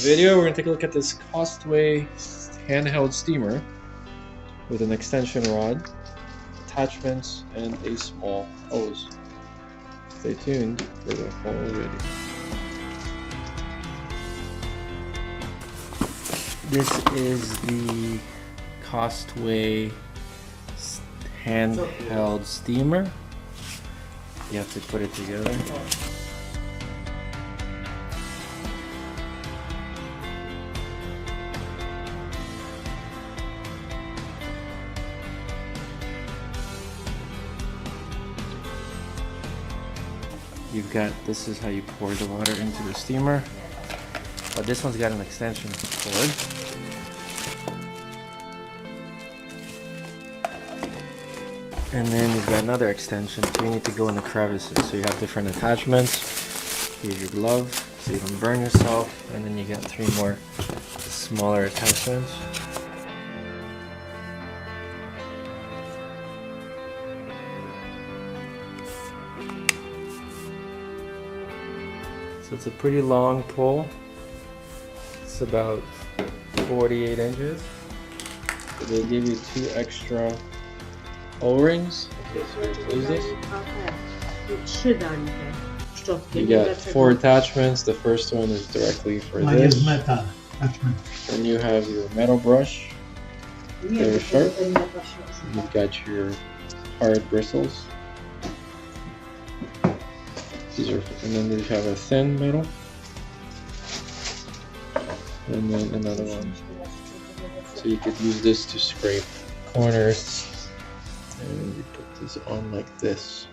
video, we're going to take a look at this COSTWAY handheld steamer with an extension rod, attachments, and a small hose. Stay tuned for the whole video. This is the COSTWAY handheld steamer. You have to put it together. You've got, this is how you pour the water into the steamer. But this one's got an extension cord. And then you've got another extension, so you need to go in the crevices. So you have different attachments. Here's your glove, so you don't burn yourself. And then you get 3 more smaller attachments. So it's a pretty long pole. It's about 48 inches. So they give you 2 extra O-rings. Okay, so use this. You got 4 attachments. The first one is directly for this. Metal attachment. And you have your metal brush. Very sharp. You've got your hard bristles. These are, and then you have a thin metal, and then another one. So you could use this to scrape corners, and you put this on like this.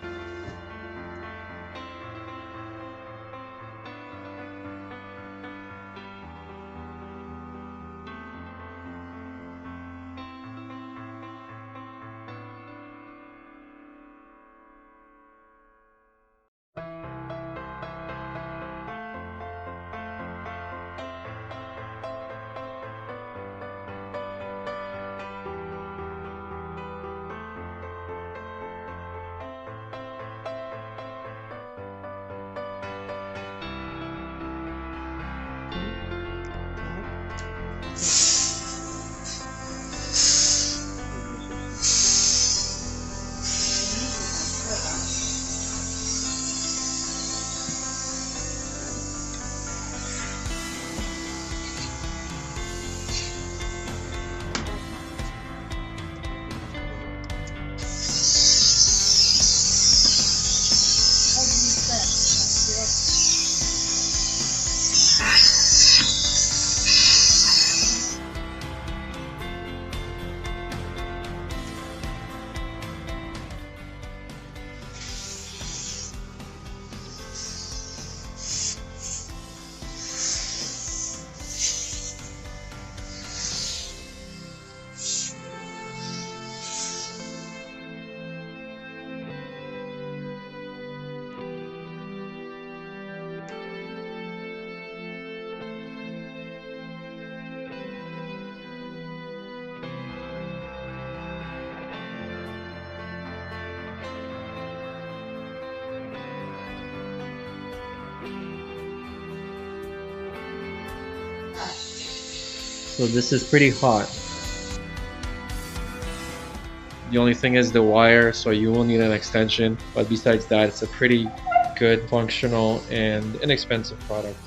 So this is pretty hot. The only thing is the wire, so you will need an extension. But besides that, it's a pretty good, functional, and inexpensive product.